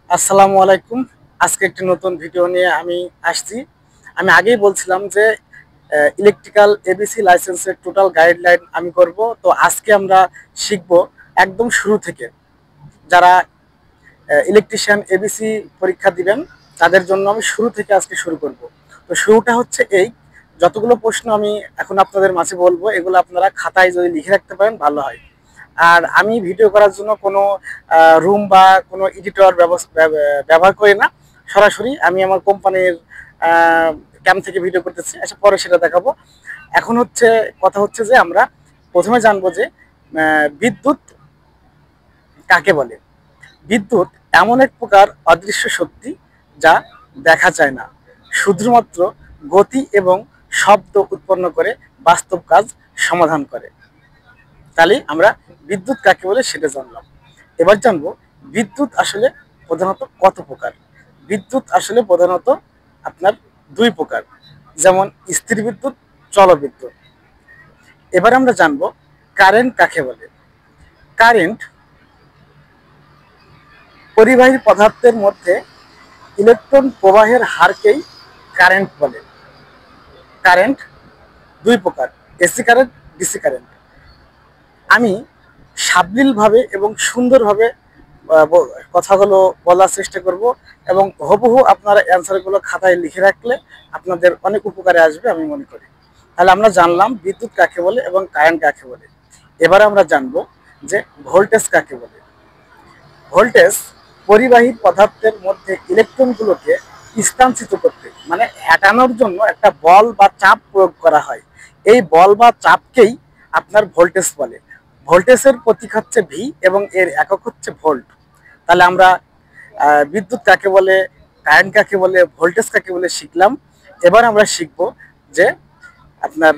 আসসালামু আলাইকুম। আজকে একটি নতুন ভিডিও নিয়ে আমি আসছি। আমি আগেই বলছিলাম যে ইলেকট্রিক্যাল এবিসি লাইসেন্সের টোটাল গাইডলাইন আমি করব। তো আজকে আমরা শিখব একদম শুরু থেকে। যারা ইলেকট্রিশিয়ান এবিসি পরীক্ষা দিবেন তাদের জন্য আমি শুরু থেকে আজকে শুরু করব। তো শুরুটা হচ্ছে এই, যতগুলো প্রশ্ন আমি এখন আপনাদের মাঝে বলবো এগুলো আপনারা খাতায় যদি লিখে রাখতে পারেন ভালো হয়। আর আমি ভিডিও করার জন্য কোনো রুম বা কোনো এডিটর ব্যবহার করি না। সরাসরি আমি আমার কোম্পানির ক্যাম্প থেকে ভিডিও করতেছি, আচ্ছা পরে সেটা দেখাবো। এখন হচ্ছে কথা হচ্ছে যে আমরা প্রথমে জানবো যে বিদ্যুৎ কাকে বলে। বিদ্যুৎ এমন এক প্রকার অদৃশ্য শক্তি যা দেখা যায় না, শুধুমাত্র গতি এবং শব্দ উৎপন্ন করে বাস্তব কাজ সমাধান করে। তাহলে আমরা বিদ্যুৎ কাকে বলে সেটা জানলাম। এবার জানবো বিদ্যুৎ আসলে প্রধানত কত প্রকার। বিদ্যুৎ আসলে প্রধানত আপনার দুই প্রকার, যেমন স্থির বিদ্যুৎ, জলবিদ্যুৎ। এবার আমরা জানবো কারেন্ট কাকে বলে। কারেন্ট পরিবাহী পদার্থের মধ্যে ইলেকট্রন প্রবাহের হারকেই কারেন্ট বলে। কারেন্ট দুই প্রকার, এসি কারেন্ট, ডিসি কারেন্ট। আমি সাবলীলভাবে এবং সুন্দরভাবে কথাগুলো বলার চেষ্টা করব, এবং হুবহু আপনারা অ্যান্সারগুলো খাতায় লিখে রাখলে আপনাদের অনেক উপকারে আসবে আমি মনে করি। তাহলে আমরা জানলাম বিদ্যুৎ কাকে বলে এবং কারেন্ট কাকে বলে। এবার আমরা জানবো যে ভোল্টেজ কাকে বলে। ভোল্টেজ পরিবাহী পদার্থের মধ্যে ইলেকট্রনগুলোকে স্থানচ্যুত করতে, মানে হটানোর জন্য একটা বল বা চাপ প্রয়োগ করা হয়। এই বল বা চাপকেই আপনার ভোল্টেজ বলে। ভোল্টেজের প্রতীক হচ্ছে ভি এবং এর একক হচ্ছে ভোল্ট। তাহলে আমরা বিদ্যুৎ কাকে বলে, কারেন্ট কাকে বলে, ভোল্টেজ কাকে বলে শিখলাম। এবার আমরা শিখব যে আপনার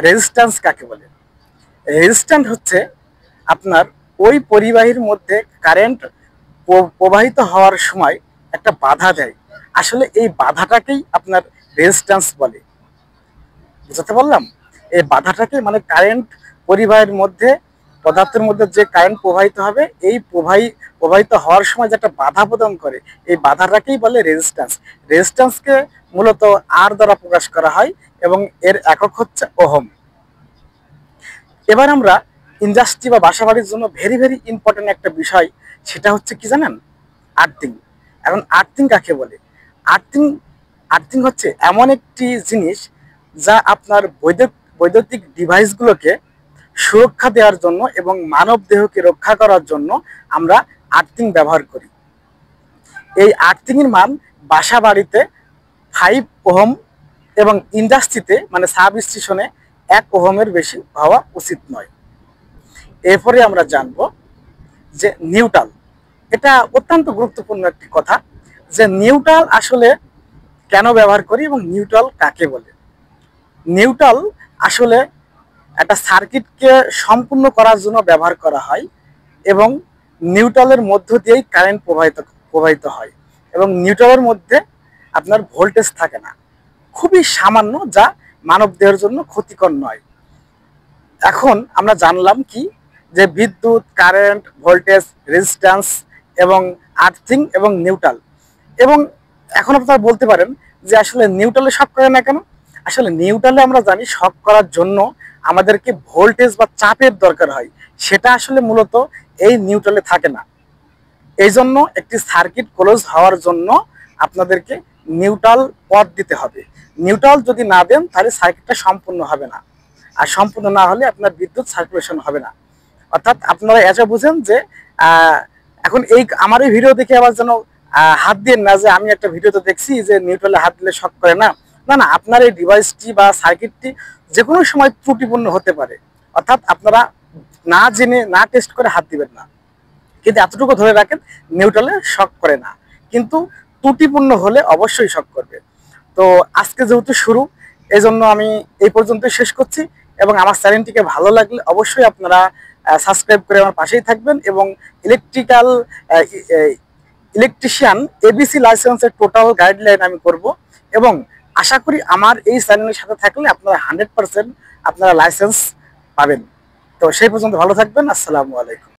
রেজিস্ট্যান্স কাকে বলে। রেজিস্ট্যান্ট হচ্ছে আপনার ওই পরিবাহীর মধ্যে কারেন্ট প্রবাহিত হওয়ার সময় একটা বাধা দেয়। আসলে এই বাধাটাকেই আপনার রেজিস্ট্যান্স বলে। বুঝতে পারলাম? এই বাধাটাকে মানে কারেন্ট পরিবাহের মধ্যে, পদার্থের মধ্যে যে কারেন্ট প্রবাহিত হবে, এই প্রবাহিত হওয়ার সময় যেটা বাধা প্রদান করে, এই বাধাটাকেই বলে রেজিস্ট্যান্স। রেজিস্ট্যান্সকে মূলত আর দ্বারা প্রকাশ করা হয় এবং এর একক হচ্ছে ওহম। এবার আমরা ইন্ডাস্ট্রি বা বাসাবাড়ির জন্য ভেরি ভেরি ইম্পর্টেন্ট একটা বিষয়, সেটা হচ্ছে কি জানেন? আর্থিং। এখন আর্থিং কাকে বলে? আর্থিং আর্থিং হচ্ছে এমন একটি জিনিস যা আপনার বৈদ্যুতিক ডিভাইসগুলোকে সুরক্ষা দেওয়ার জন্য এবং মানব দেহকে রক্ষা করার জন্য আমরা আর্থিং ব্যবহার করি। এই আর্থিং এর মান বাসা বাড়িতে 5 ওহম এবং ইন্ডাস্ট্রিতে মানে সাব স্টেশনে 1 ওহমের বেশি হওয়া উচিত নয়। এরপরে আমরা জানবো যে নিউট্রাল। এটা অত্যন্ত গুরুত্বপূর্ণ একটি কথা, যে নিউট্রাল আসলে কেন ব্যবহার করি এবং নিউট্রাল কাকে বলে। নিউট্রাল আসলে একটা সার্কিটকে সম্পূর্ণ করার জন্য ব্যবহার করা হয়, এবং নিউট্রালের মধ্য দিয়েই কারেন্ট প্রবাহিত হয়, এবং নিউট্রালের মধ্যে আপনার ভোল্টেজ থাকে না, খুবই সামান্য, যা মানব দেহের জন্য ক্ষতিকর নয়। এখন আমরা জানলাম কি, যে বিদ্যুৎ, কারেন্ট, ভোল্টেজ, রেজিস্ট্যান্স এবং আর্থিং এবং নিউট্রাল। এবং এখন আপনারা বলতে পারেন যে আসলে নিউট্রালে শক করে না কেন? আসলে নিউট্রালে আমরা জানি শক করার জন্য আমাদেরকে ভোল্টেজ বা চাপের দরকার হয়, সেটা আসলে মূলত এই নিউট্রালে থাকে না। এই জন্য একটি সার্কিট ক্লোজ হওয়ার জন্য আপনাদেরকে নিউট্রাল পথ দিতে হবে। নিউট্রাল যদি না দেন তাহলে সার্কিটটা সম্পূর্ণ হবে না, আর সম্পূর্ণ না হলে আপনার বিদ্যুৎ সার্কুলেশন হবে না। অর্থাৎ আপনারা এটা বুঝেন যে এখন এই আমার এই ভিডিও দেখে আবার যেন হাত দিয়ে না, যে আমি একটা ভিডিওতে দেখছি যে নিউট্রালে হাত দিলে শক করে না। না না, আপনার এই ডিভাইসটি বা সার্কিটটি যে কোনো সময় ত্রুটিপূর্ণ হতে পারে। অর্থাৎ আপনারা না জেনে না টেস্ট করে হাত দিবেন না, কিন্তু এতটুকু ধরে রাখেন নিউট্রালে শক করে না, কিন্তু ত্রুটিপূর্ণ হলে অবশ্যই শক করবে। তো আজকে যেহেতু শুরু, এই জন্য আমি এই পর্যন্ত শেষ করছি। এবং আমার চ্যানেলটিকে ভালো লাগলে অবশ্যই আপনারা সাবস্ক্রাইব করে আমার পাশেই থাকবেন। এবং ইলেকট্রিশিয়ান এবিসি লাইসেন্সের টোটাল গাইডলাইন আমি করব, এবং আশা করি আমার এই চ্যানেলের সাথে থাকলে আপনারা 100% আপনারা লাইসেন্স পাবেন। তো সেই পর্যন্ত ভালো থাকবেন। আসসালামু আলাইকুম।